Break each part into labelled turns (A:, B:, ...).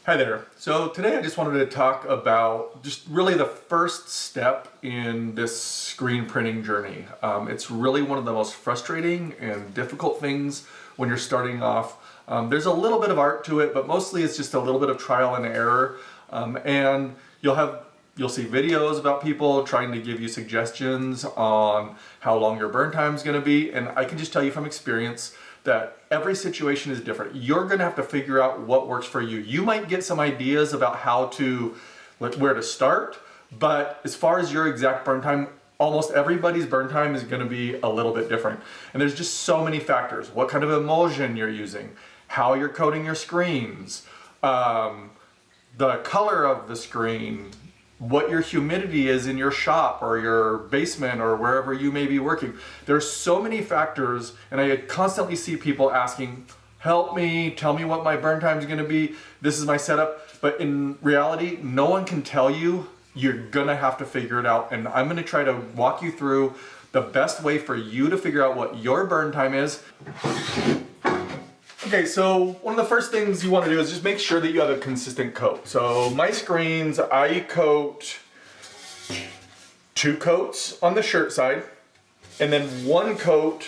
A: Hi there. So today I just wanted to talk about just really the first step in this screen printing journey. It's really one of the most frustrating and difficult things when you're starting off. There's a little bit of art to it, but mostly it's just a little bit of trial and error. And you'll see videos about people trying to give you suggestions on how long your burn time is going to be. And I can just tell you from experience that every situation is different. You're gonna have to figure out what works for you. You might get some ideas about where to start, but as far as your exact burn time, almost everybody's burn time is gonna be a little bit different. And there's just so many factors. What kind of emulsion you're using, how you're coating your screens, the color of the screen, what your humidity is in your shop or your basement or wherever you may be working. There's so many factors, and I constantly see people asking, help me, tell me what my burn time is gonna be, this is my setup. But in reality, no one can tell you. You're gonna have to figure it out, and I'm gonna try to walk you through the best way for you to figure out what your burn time is. Okay, so one of the first things you want to do is just make sure that you have a consistent coat. So my screens, I coat 2 coats on the shirt side, and then 1 coat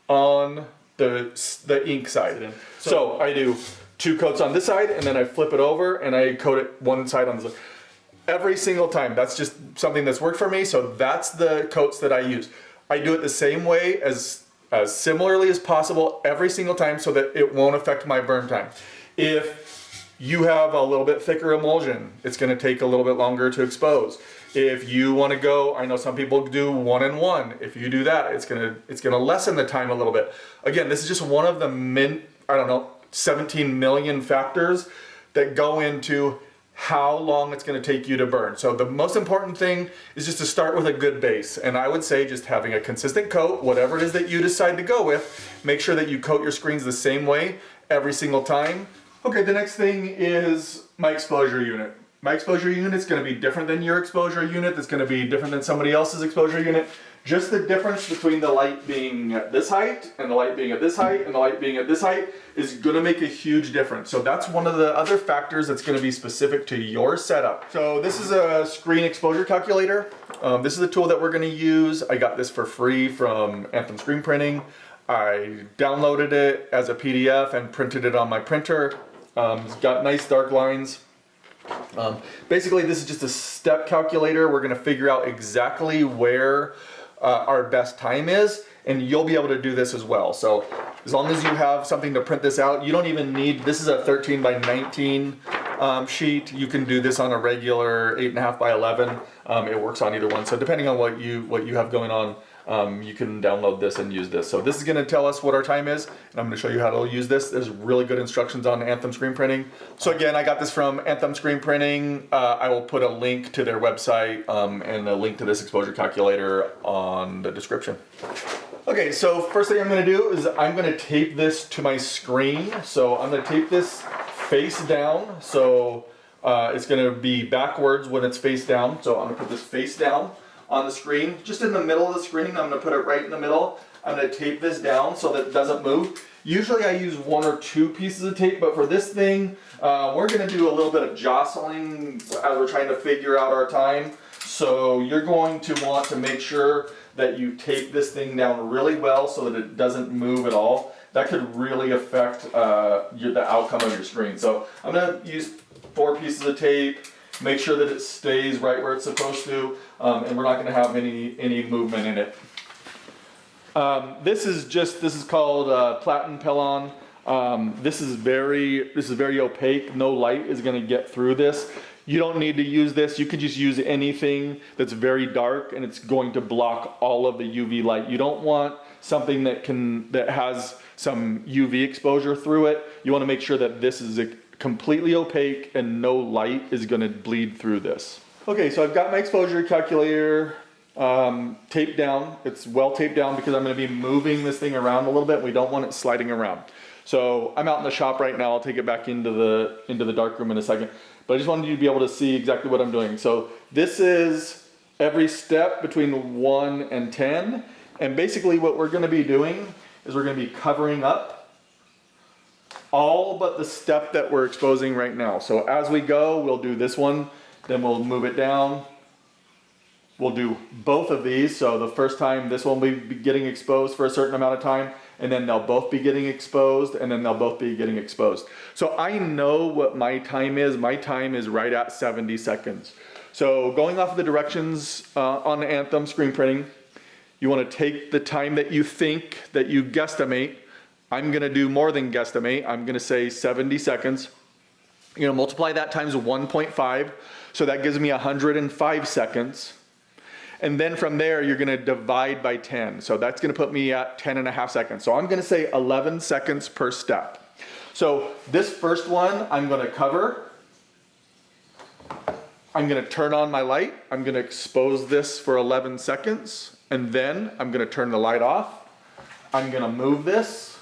A: on the ink side. So I do 2 coats on this side, and then I flip it over and I coat it one side on the side. Every single time. That's just something that's worked for me, so that's the coats that I use. I do it the same way as similarly as possible every single time so that it won't affect my burn time. If you have a little bit thicker emulsion, it's gonna take a little bit longer to expose. If you wanna go, I know some people do 1 and 1. If you do that, it's gonna lessen the time a little bit. Again, this is just one of the 17 million factors that go into how long it's going to take you to burn. So the most important thing is just to start with a good base. And I would say just having a consistent coat, whatever it is that you decide to go with, make sure that you coat your screens the same way every single time. Okay, the next thing is my exposure unit. My exposure unit is going to be different than your exposure unit. That's going to be different than somebody else's exposure unit. Just the difference between the light being at this height and the light being at this height and the light being at this height is going to make a huge difference. So that's one of the other factors that's going to be specific to your setup. So this is a screen exposure calculator. This is a tool that we're going to use. I got this for free from Anthem Screen Printing. I downloaded it as a PDF and printed it on my printer. It's got nice dark lines. Basically, this is just a step calculator. We're going to figure out exactly where our best time is, and you'll be able to do this as well. So as long as you have something to print this out, you don't even need, this is a 13 by 19 sheet. You can do this on a regular 8.5 by 11. It works on either one. So depending on what you have going on, you can download this and use this. So this is going to tell us what our time is, and I'm going to show you how to use this. There's really good instructions on Anthem Screen Printing. So again, I got this from Anthem Screen Printing. I will put a link to their website and a link to this exposure calculator on the description. Okay, so first thing I'm going to do is I'm going to tape this to my screen. So I'm going to tape this face down. So it's going to be backwards when it's face down. So I'm going to put this face down on the screen, just in the middle of the screen. I'm going to put it right in the middle. I'm going to tape this down so that it doesn't move. Usually I use 1 or 2 pieces of tape, but for this thing, we're going to do a little bit of jostling as we're trying to figure out our time. So you're going to want to make sure that you tape this thing down really well so that it doesn't move at all. That could really affect the outcome of your screen. So I'm going to use 4 pieces of tape. Make sure that it stays right where it's supposed to, and we're not going to have any movement in it. This is called Platen Pellon. This is very opaque. No light is going to get through this. You don't need to use this. You could just use anything that's very dark, and it's going to block all of the UV light. You don't want something that has some UV exposure through it. You want to make sure that this is completely opaque and no light is going to bleed through this. Okay, so I've got my exposure calculator taped down. It's well taped down because I'm going to be moving this thing around a little bit. We don't want it sliding around. So I'm out in the shop right now. I'll take it back into the dark room in a second. But I just wanted you to be able to see exactly what I'm doing. So this is every step between 1 and 10. And basically what we're going to be doing is we're going to be covering up all but the step that we're exposing right now. So as we go, we'll do this one, then we'll move it down. We'll do both of these. So the first time, this one will be getting exposed for a certain amount of time, and then they'll both be getting exposed, and then they'll both be getting exposed. So I know what my time is. My time is right at 70 seconds. So going off of the directions on the Anthem screen printing, you want to take the time that you think, that you guesstimate. I'm going to do more than guesstimate. I'm going to say 70 seconds. You're going to multiply that times 1.5. So that gives me 105 seconds. And then from there, you're going to divide by 10. So that's going to put me at 10 and a half seconds. So I'm going to say 11 seconds per step. So this first one, I'm going to cover. I'm going to turn on my light. I'm going to expose this for 11 seconds. And then I'm going to turn the light off. I'm going to move this.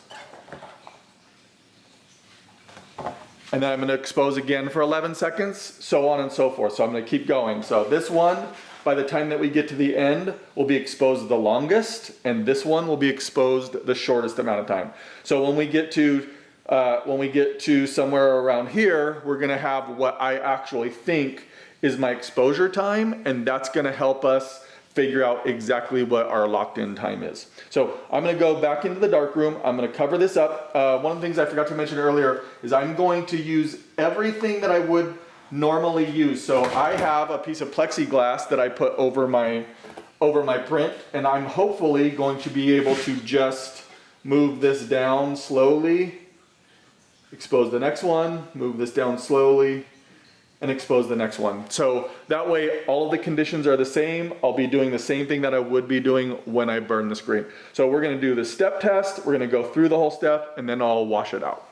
A: And then I'm going to expose again for 11 seconds, so on and so forth. So I'm going to keep going. So this one, by the time that we get to the end, will be exposed the longest, and this one will be exposed the shortest amount of time. So when we get to somewhere around here, we're going to have what I actually think is my exposure time, and that's going to help us figure out exactly what our locked in time is. So I'm going to go back into the darkroom. I'm going to cover this up. One of the things I forgot to mention earlier is I'm going to use everything that I would normally use. So I have a piece of plexiglass that I put over my print, and I'm hopefully going to be able to just move this down slowly, expose the next one, move this down slowly, and expose the next one. So that way all of the conditions are the same. I'll be doing the same thing that I would be doing when I burn the screen. So we're gonna do the step test. We're gonna go through the whole step, and then I'll wash it out.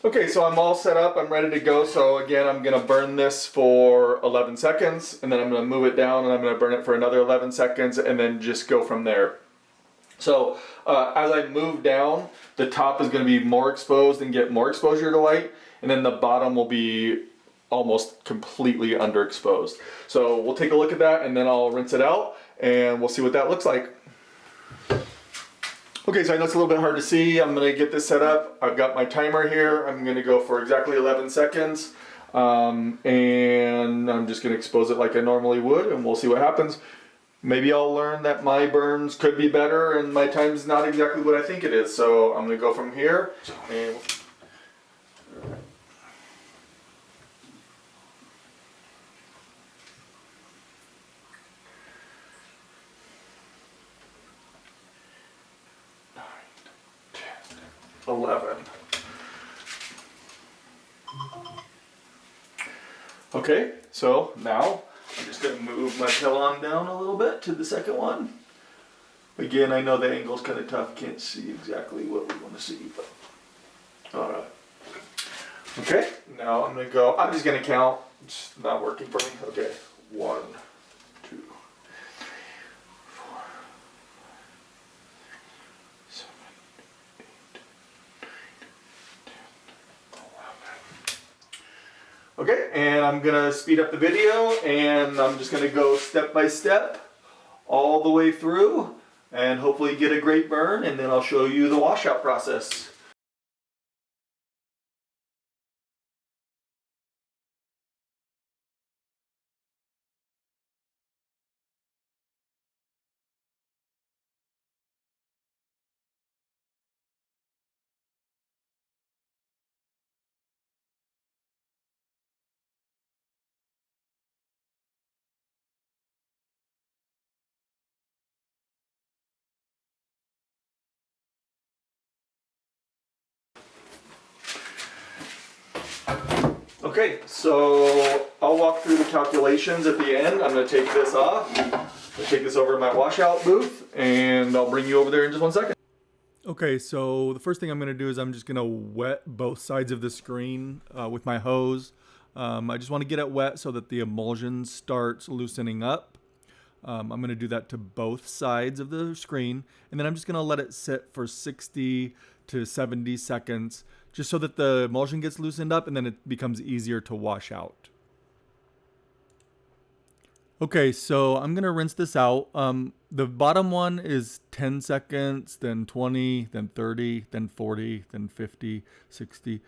A: Okay, so I'm all set up, I'm ready to go. So again, I'm gonna burn this for 11 seconds, and then I'm gonna move it down, and I'm gonna burn it for another 11 seconds, and then just go from there. So as I move down, the top is gonna be more exposed and get more exposure to light, and then the bottom will be almost completely underexposed. So we'll take a look at that, and then I'll rinse it out, and we'll see what that looks like. Okay, so I know it's a little bit hard to see. I'm gonna get this set up. I've got my timer here. I'm gonna go for exactly 11 seconds. And I'm just gonna expose it like I normally would, and we'll see what happens. Maybe I'll learn that my burns could be better and my time's not exactly what I think it is. So I'm gonna go from here, and 11. Okay, so now I'm just going to move my Pillon down a little bit to the second one. Again, I know the angle's kind of tough, can't see exactly what we want to see, but alright. Okay, now I'm going to go, I'm just going to count, it's not working for me. Okay, 1, 2, 4, 7, 8, 9, 10, 11. Okay, and I'm gonna speed up the video, and I'm just gonna go step by step all the way through and hopefully get a great burn, and then I'll show you the washout process. Okay, so I'll walk through the calculations at the end. I'm going to take this off. I'll take this over to my washout booth, and I'll bring you over there in just 1 second. Okay, so the first thing I'm going to do is I'm just going to wet both sides of the screen with my hose. I just want to get it wet so that the emulsion starts loosening up. I'm going to do that to both sides of the screen, and then I'm just going to let it sit for 60 to 70 seconds just so that the emulsion gets loosened up, and then it becomes easier to wash out. Okay, so I'm going to rinse this out.
B: The bottom one is 10 seconds, then 20, then 30, then 40, then 50, 60.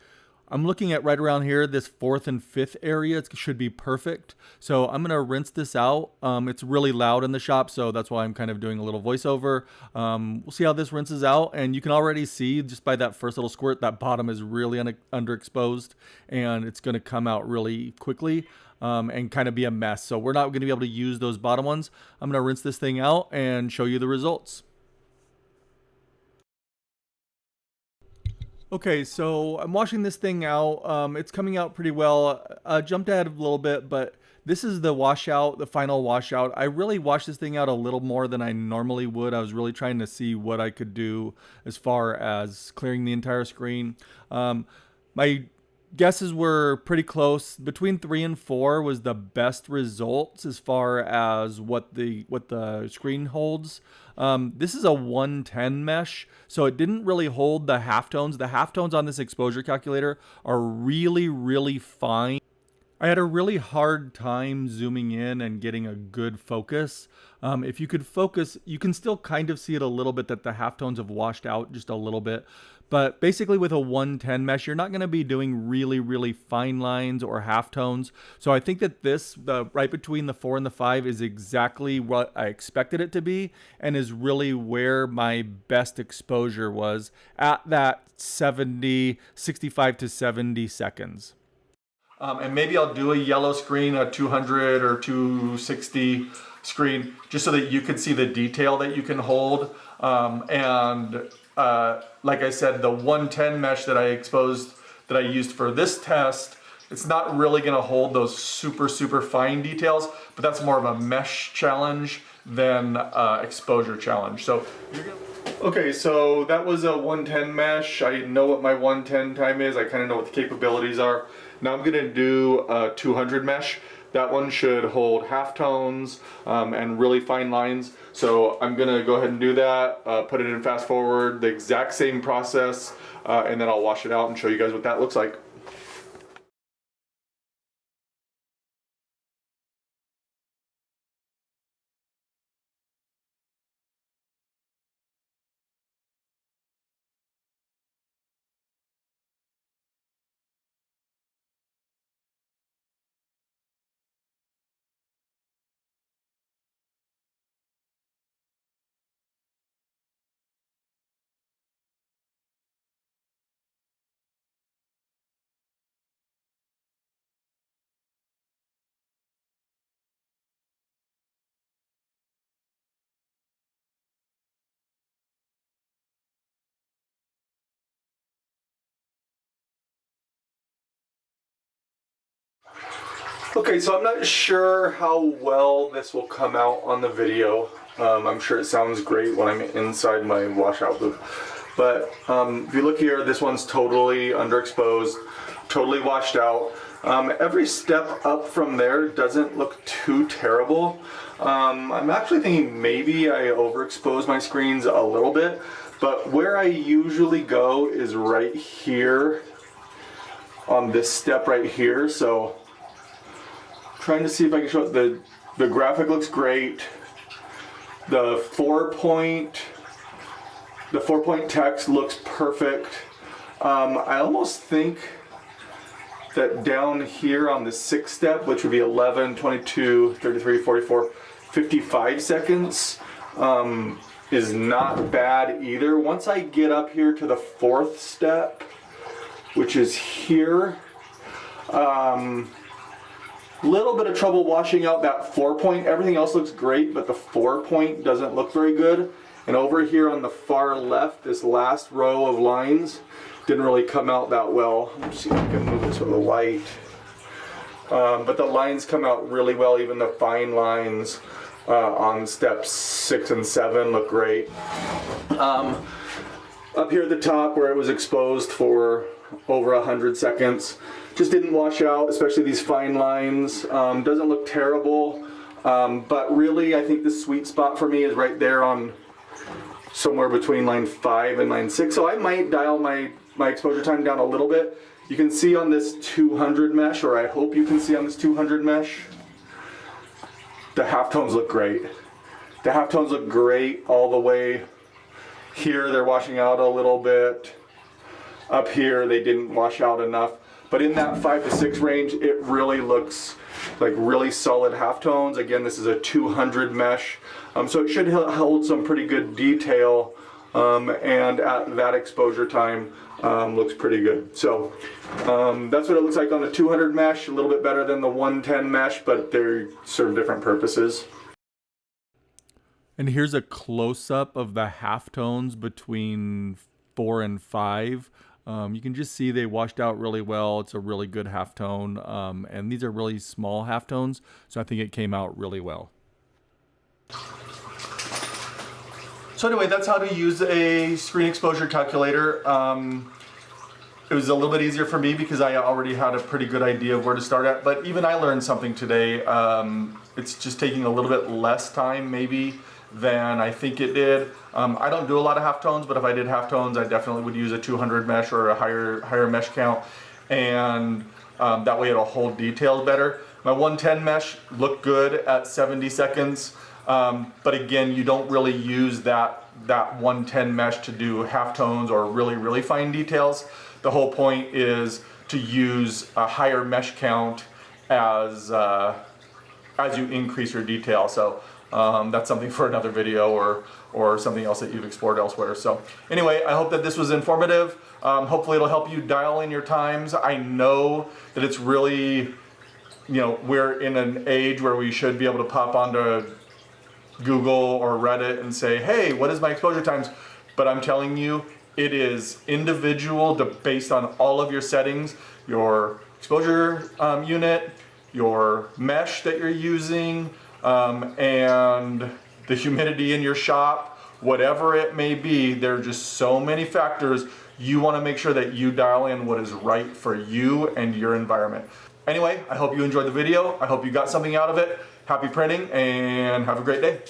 B: I'm looking at right around here, this fourth and fifth area. It should be perfect. So I'm gonna rinse this out. It's really loud in the shop, so that's why I'm kind of doing a little voiceover. We'll see how this rinses out, and you can already see just by that first little squirt, that bottom is really underexposed, and it's gonna come out really quickly. And kind of be a mess. So we're not going to be able to use those bottom ones. I'm going to rinse this thing out and show you the results. Okay, so I'm washing this thing out. It's coming out pretty well. I jumped ahead a little bit, but this is the washout, the final washout. I really washed this thing out a little more than I normally would. I was really trying to see what I could do as far as clearing the entire screen. My guesses were pretty close. Between 3 and 4 was the best results as far as what the screen holds. This is a 110 mesh, so it didn't really hold the halftones. The halftones on this exposure calculator are really, really fine. I had a really hard time zooming in and getting a good focus. If you could focus, you can still kind of see it a little bit that the halftones have washed out just a little bit. But basically with a 110 mesh, you're not going to be doing really, really fine lines or halftones. So I think that this, right between the 4 and the 5, is exactly what I expected it to be and is really where my best exposure was at that 65 to 70 seconds.
A: And maybe I'll do a yellow screen, a 200 or 260 screen, just so that you can see the detail that you can hold. Like I said, the 110 mesh that I used for this test, it's not really gonna hold those super, super fine details, but that's more of a mesh challenge than exposure challenge. So okay, so that was a 110 mesh. I know what my 110 time is. I kind of know what the capabilities are. Now I'm gonna do a 200 mesh. That one should hold halftones and really fine lines. So I'm gonna go ahead and do that, put it in fast forward, the exact same process, and then I'll wash it out and show you guys what that looks like. Okay, so I'm not sure how well this will come out on the video. I'm sure it sounds great when I'm inside my washout booth. But if you look here, this one's totally underexposed, totally washed out. Every step up from there doesn't look too terrible. I'm actually thinking maybe I overexpose my screens a little bit, but where I usually go is right here on this step right here. So trying to see if I can show it. The graphic looks great. The 4-point text looks perfect. I almost think that down here on the 6th step, which would be 11, 22, 33, 44, 55 seconds, is not bad either. Once I get up here to the 4th step, which is here, little bit of trouble washing out that 4-point. Everything else looks great, but the 4-point doesn't look very good. And over here on the far left, this last row of lines didn't really come out that well. Let's see if I can move this with the light. But the lines come out really well. Even the fine lines on steps 6 and 7 look great. Up here at the top where it was exposed for over 100 seconds, just didn't wash out, especially these fine lines. Doesn't look terrible, but really I think the sweet spot for me is right there on somewhere between line 5 and line 6. So I might dial my exposure time down a little bit. You can see on this 200 mesh, or I hope you can see on this 200 mesh, the halftones look great. The halftones look great all the way. Here they're washing out a little bit. Up here they didn't wash out enough. But in that 5 to 6 range, it really looks like really solid halftones. Again, this is a 200 mesh. So it should hold some pretty good detail. And at that exposure time, looks pretty good. So that's what it looks like on the 200 mesh. A little bit better than the 110 mesh, but they serve different purposes.
B: And here's a close-up of the halftones between 4 and 5. You can just see they washed out really well. It's a really good halftone. And these are really small halftones, so I think it came out really well.
A: So anyway, that's how to use a screen exposure calculator. It was a little bit easier for me because I already had a pretty good idea of where to start at, but even I learned something today. It's just taking a little bit less time maybe than I think it did. I don't do a lot of halftones, but if I did halftones, I definitely would use a 200 mesh or a higher mesh count, and that way it'll hold details better. My 110 mesh looked good at 70 seconds, but again, you don't really use that 110 mesh to do halftones or really fine details. The whole point is to use a higher mesh count as you increase your detail. So that's something for another video or something else that you've explored elsewhere. So anyway, I hope that this was informative. Hopefully it'll help you dial in your times. I know that it's really, we're in an age where we should be able to pop onto Google or Reddit and say, hey, what is my exposure times? But I'm telling you, it is individual based on all of your settings, your exposure unit, your mesh that you're using, and the humidity in your shop, whatever it may be. There are just so many factors. You want to make sure that you dial in what is right for you and your environment. Anyway, I hope you enjoyed the video. I hope you got something out of it. Happy printing and have a great day.